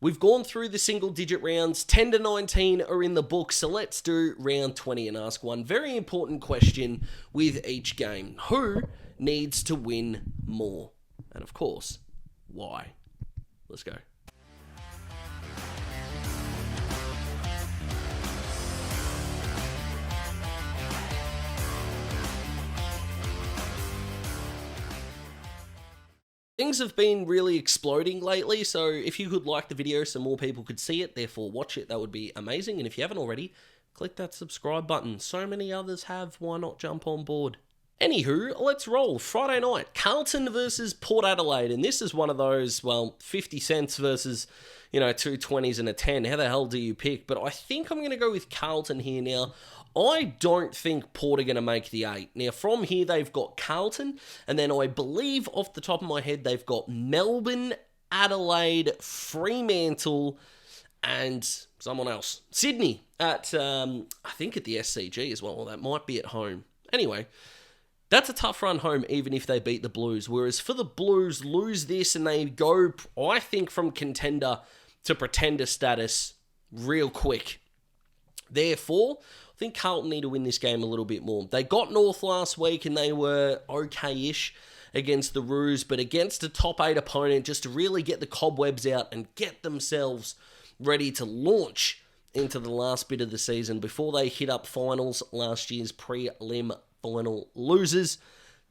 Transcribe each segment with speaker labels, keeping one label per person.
Speaker 1: We've gone through the single-digit rounds. 10 to 19 are in the book, so let's do round 20 and ask one very important question with each game. Who needs to win more? And of course, why? Let's go. Things have been really exploding lately, so if you could like the video so more people could see it, therefore watch it, that would be amazing. And if you haven't already, click that subscribe button. So many others have, why not jump on board? Anywho, let's roll. Friday night, Carlton versus Port Adelaide, and this is one of those, 50 cents versus, two 20s and a 10. How the hell do you pick? But I think I'm going to go with Carlton here now. I don't think Port are going to make the 8. Now, from here, they've got Carlton, and then I believe, off the top of my head, they've got Melbourne, Adelaide, Fremantle, and someone else. Sydney at, I think at the SCG as well. Well, that might be at home. Anyway, that's a tough run home, even if they beat the Blues. Whereas for the Blues, lose this and they go, I think, from contender to pretender status real quick. Therefore, I think Carlton need to win this game a little bit more. They got North last week and they were okay-ish against the Roos, but against a top 8 opponent, just to really get the cobwebs out and get themselves ready to launch into the last bit of the season before they hit up finals, last year's prelim final losers.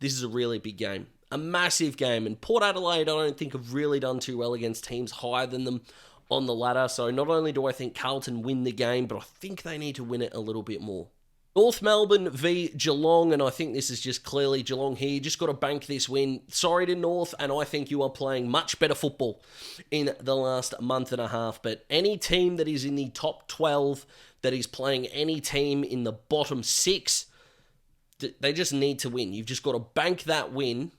Speaker 1: This is a really big game. A massive game. And Port Adelaide, I don't think have really done too well against teams higher than them on the ladder. So not only do I think Carlton win the game, but I think they need to win it a little bit more. North Melbourne v Geelong, and I think this is just clearly Geelong here. You just got to bank this win. Sorry to North, and I think you are playing much better football in the last month and a half. But any team that is in the top 12, that is playing any team in the bottom 6, they just need to win. You've just got to bank that win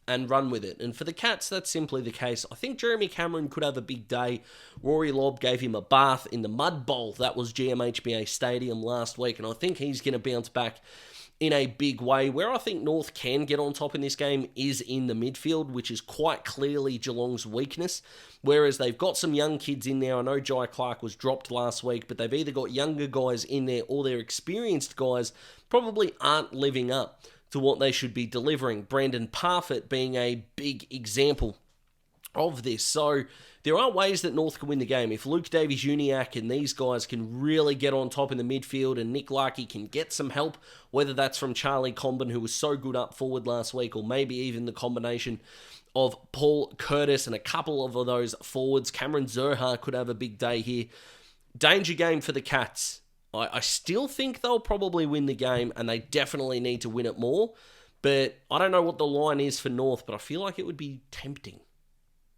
Speaker 1: and run with it. And for the Cats, that's simply the case. I think Jeremy Cameron could have a big day. Rory Lobb gave him a bath in the mud bowl. That was GMHBA Stadium last week, and I think he's going to bounce back in a big way. Where I think North can get on top in this game is in the midfield, which is quite clearly Geelong's weakness. Whereas they've got some young kids in there. I know Jai Clark was dropped last week, but they've either got younger guys in there or their experienced guys probably aren't living up to what they should be delivering. Brandon Parfitt being a big example of this. So there are ways that North can win the game. If Luke Davies-Uniacke and these guys can really get on top in the midfield and Nick Larkey can get some help, whether that's from Charlie Comben, who was so good up forward last week, or maybe even the combination of Paul Curtis and a couple of those forwards. Cameron Zurhaar could have a big day here. Danger game for the Cats. I still think they'll probably win the game, and they definitely need to win it more. But I don't know what the line is for North, but I feel like it would be tempting.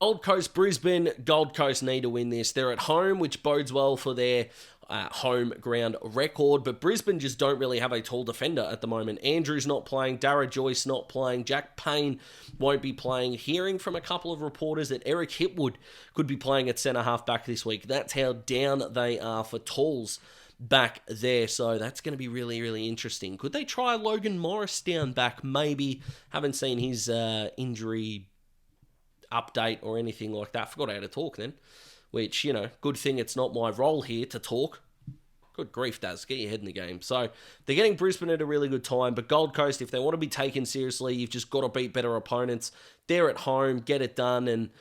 Speaker 1: Gold Coast, Brisbane. Gold Coast need to win this. They're at home, which bodes well for their home ground record. But Brisbane just don't really have a tall defender at the moment. Andrew's not playing. Dara Joyce not playing. Jack Payne won't be playing. Hearing from a couple of reporters that Eric Hipwood could be playing at centre-half back this week. That's how down they are for talls back there, so that's going to be really, really interesting. Could they try Logan Morris down back? Maybe. Haven't seen his injury update or anything like that. Forgot how to talk then, which, good thing it's not my role here to talk. Good grief, Daz. Get your head in the game. So they're getting Brisbane at a really good time, but Gold Coast, if they want to be taken seriously, you've just got to beat better opponents. They're at home, get it done, and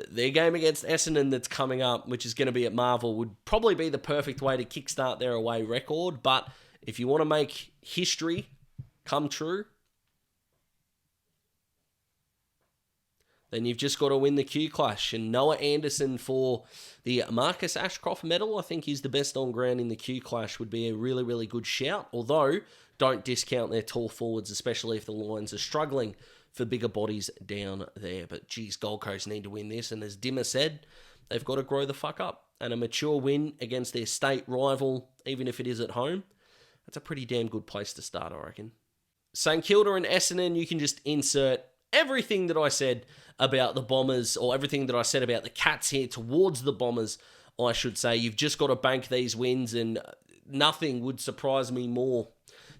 Speaker 1: their game against Essendon that's coming up, which is going to be at Marvel, would probably be the perfect way to kickstart their away record. But if you want to make history come true, then you've just got to win the Q Clash. And Noah Anderson for the Marcus Ashcroft medal, I think he's the best on ground in the Q Clash, would be a really, really good shout. Although, don't discount their tall forwards, especially if the Lions are struggling for bigger bodies down there. But geez, Gold Coast need to win this. And as Dimmer said, they've got to grow the fuck up. And a mature win against their state rival, even if it is at home, that's a pretty damn good place to start, I reckon. St Kilda and Essendon, you can just insert everything that I said about the Bombers, or everything that I said about the Cats here towards the Bombers, I should say. You've just got to bank these wins, and nothing would surprise me more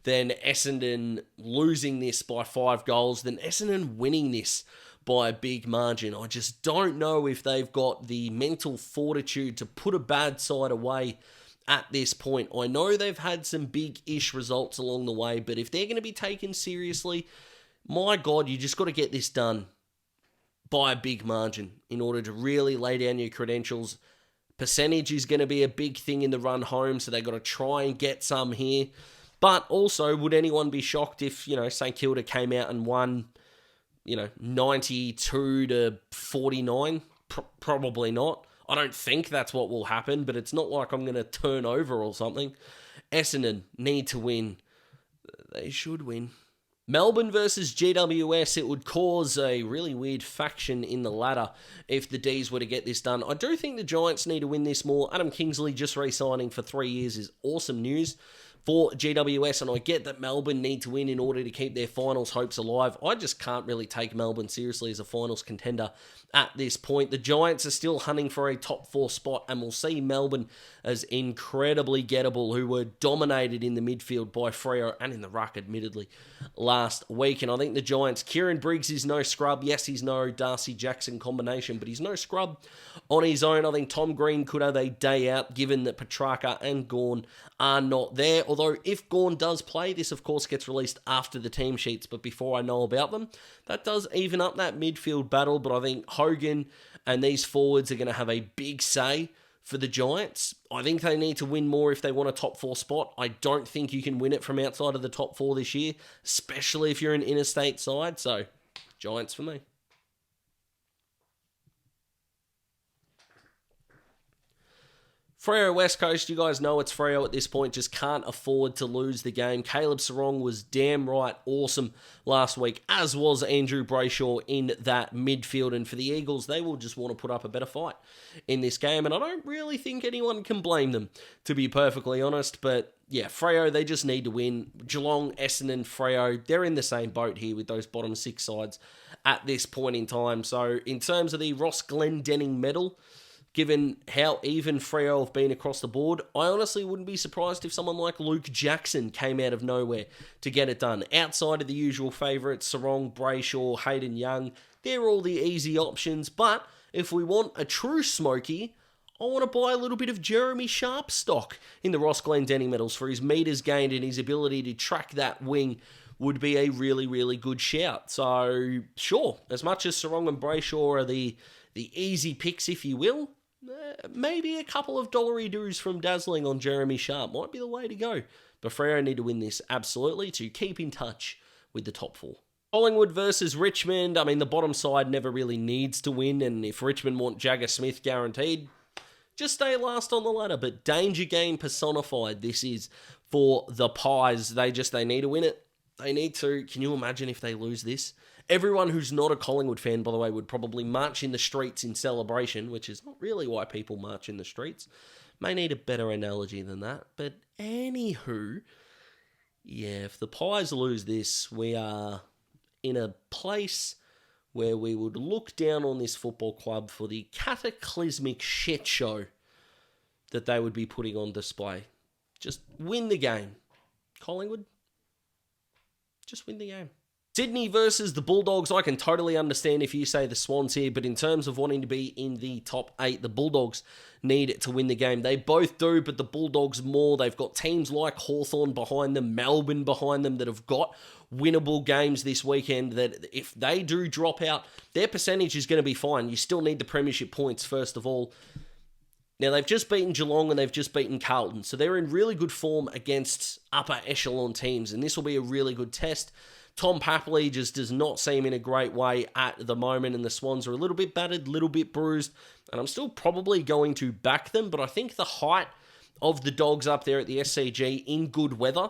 Speaker 1: than Essendon losing this by 5 goals, than Essendon winning this by a big margin. I just don't know if they've got the mental fortitude to put a bad side away at this point. I know they've had some big-ish results along the way, but if they're going to be taken seriously, my God, you just got to get this done by a big margin in order to really lay down your credentials. Percentage is going to be a big thing in the run home, so they've got to try and get some here. But also, would anyone be shocked if, St Kilda came out and won, 92 to 49? Probably not. I don't think that's what will happen, but it's not like I'm going to turn over or something. Essendon need to win. They should win. Melbourne versus GWS, it would cause a really weird faction in the ladder if the Ds were to get this done. I do think the Giants need to win this more. Adam Kingsley just re-signing for 3 years is awesome news for GWS, and I get that Melbourne need to win in order to keep their finals hopes alive. I just can't really take Melbourne seriously as a finals contender at this point. The Giants are still hunting for a top 4 spot, and we'll see Melbourne as incredibly gettable, who were dominated in the midfield by Freo and in the ruck, admittedly, last week. And I think the Giants, Kieran Briggs is no scrub. Yes, he's no Darcy Jackson combination, but he's no scrub on his own. I think Tom Green could have a day out, given that Petrarca and Gawn are not there. Although, if Gawn does play, this of course gets released after the team sheets, but before I know about them, that does even up that midfield battle. But I think Hogan and these forwards are going to have a big say for the Giants. I think they need to win more if they want a top 4 spot. I don't think you can win it from outside of the top 4 this year, especially if you're an interstate side. So, Giants for me. Freo West Coast, you guys know it's Freo at this point, just can't afford to lose the game. Caleb Sarong was damn right awesome last week, as was Andrew Brayshaw in that midfield. And for the Eagles, they will just want to put up a better fight in this game. And I don't really think anyone can blame them, to be perfectly honest. But yeah, Freo, they just need to win. Geelong, Essendon, Freo, they're in the same boat here with those bottom 6 sides at this point in time. So in terms of the Ross Glendenning medal, given how even Freo have been across the board, I honestly wouldn't be surprised if someone like Luke Jackson came out of nowhere to get it done. Outside of the usual favourites, Sarong, Brayshaw, Hayden Young, they're all the easy options. But if we want a true smoky, I want to buy a little bit of Jeremy Sharp stock in the Ross Glendenning medals for his metres gained and his ability to track that wing would be a really, really good shout. So, sure, as much as Sarong and Brayshaw are the easy picks, if you will, maybe a couple of dollary doos from Dazzling on Jeremy Sharp might be the way to go. But Freo need to win this, absolutely, to keep in touch with the top 4. Collingwood versus Richmond. I mean, the bottom side never really needs to win, and if Richmond want Jagger Smith guaranteed, just stay last on the ladder. But danger game personified, this is for the Pies. They need to win it. They need to. Can you imagine if they lose this? Everyone who's not a Collingwood fan, by the way, would probably march in the streets in celebration, which is not really why people march in the streets. May need a better analogy than that. But anywho, yeah, if the Pies lose this, we are in a place where we would look down on this football club for the cataclysmic shit show that they would be putting on display. Just win the game. Collingwood, just win the game. Sydney versus the Bulldogs. I can totally understand if you say the Swans here, but in terms of wanting to be in the top 8, the Bulldogs need to win the game. They both do, but the Bulldogs more. They've got teams like Hawthorn behind them, Melbourne behind them that have got winnable games this weekend that if they do drop out, their percentage is going to be fine. You still need the premiership points, first of all. Now, they've just beaten Geelong and they've just beaten Carlton, so they're in really good form against upper echelon teams, and this will be a really good test. Tom Papley just does not seem in a great way at the moment, and the Swans are a little bit battered, a little bit bruised, and I'm still probably going to back them, but I think the height of the Dogs up there at the SCG in good weather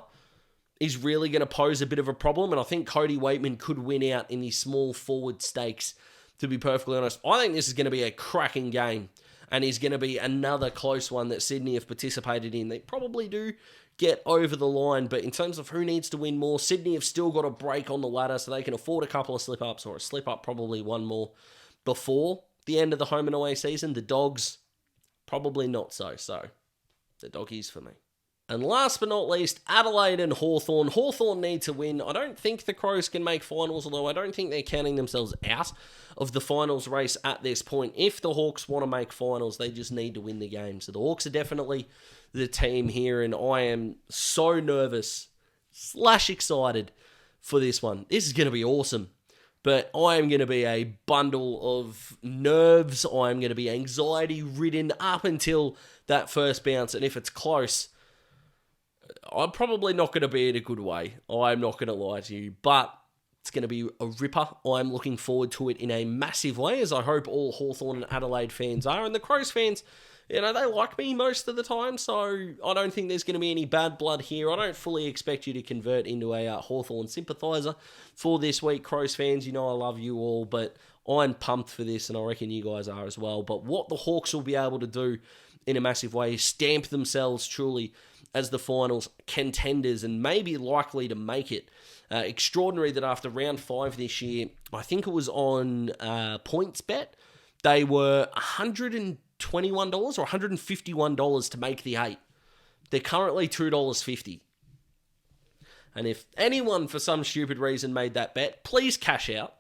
Speaker 1: is really going to pose a bit of a problem, and I think Cody Waitman could win out in the small forward stakes, to be perfectly honest. I think this is going to be a cracking game, and is going to be another close one that Sydney have participated in. They probably do get over the line, but in terms of who needs to win more, Sydney have still got a break on the ladder, so they can afford a couple of slip-ups, or a slip-up probably one more, before the end of the home and away season. The Dogs, probably not so. So, the Doggies for me. And last but not least, Adelaide and Hawthorn. Hawthorn need to win. I don't think the Crows can make finals, although I don't think they're counting themselves out of the finals race at this point. If the Hawks want to make finals, they just need to win the game. So the Hawks are definitely the team here, and I am so nervous / excited for this one. This is going to be awesome. But I am going to be a bundle of nerves. I am going to be anxiety-ridden up until that first bounce. And if it's close, I'm probably not going to be in a good way. I'm not going to lie to you. But it's going to be a ripper. I'm looking forward to it in a massive way, as I hope all Hawthorn and Adelaide fans are. And the Crows fans, you know, they like me most of the time, so I don't think there's going to be any bad blood here. I don't fully expect you to convert into a Hawthorn sympathiser for this week, Crows fans. You know I love you all, but I'm pumped for this, and I reckon you guys are as well. But what the Hawks will be able to do in a massive way is stamp themselves truly as the finals contenders and maybe likely to make it. Extraordinary that after round 5 this year, I think it was on PointsBet, they were $121 or $151 to make the 8. They're currently $2.50. And if anyone for some stupid reason made that bet, please cash out.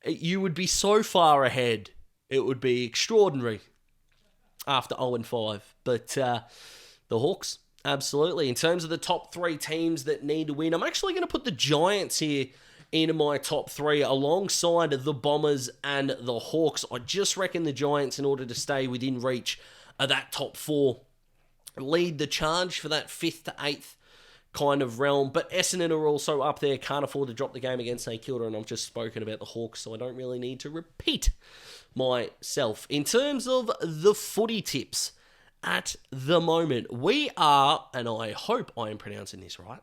Speaker 1: You would be so far ahead. It would be extraordinary after 0-5. But the Hawks, absolutely. In terms of the top 3 teams that need to win, I'm actually going to put the Giants here in my top 3 alongside the Bombers and the Hawks. I just reckon the Giants, in order to stay within reach of that top 4, lead the charge for that 5th to 8th kind of realm. But Essendon are also up there, can't afford to drop the game against St Kilda, and I've just spoken about the Hawks, so I don't really need to repeat myself. In terms of the footy tips at the moment, we are, and I hope I am pronouncing this right,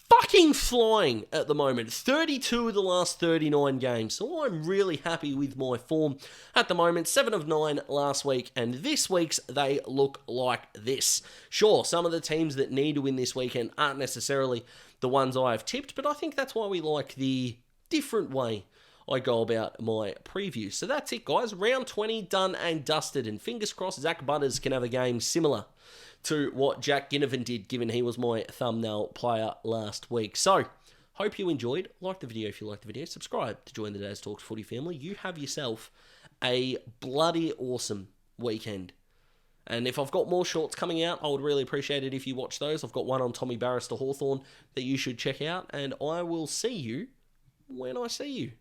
Speaker 1: fucking flying at the moment. 32 of the last 39 games. So I'm really happy with my form at the moment. 7 of 9 last week, and this week's they look like this. Sure, some of the teams that need to win this weekend aren't necessarily the ones I've tipped, but I think that's why we like the different way I go about my preview. So that's it, guys. Round 20 done and dusted, and fingers crossed Zach Butters can have a game similar to what Jack Ginnivan did, given he was my thumbnail player last week. So, hope you enjoyed. Like the video if you liked the video. Subscribe to join the Daz Talks Footy family. You have yourself a bloody awesome weekend. And if I've got more shorts coming out, I would really appreciate it if you watch those. I've got one on Tommy Barrister Hawthorn that you should check out. And I will see you when I see you.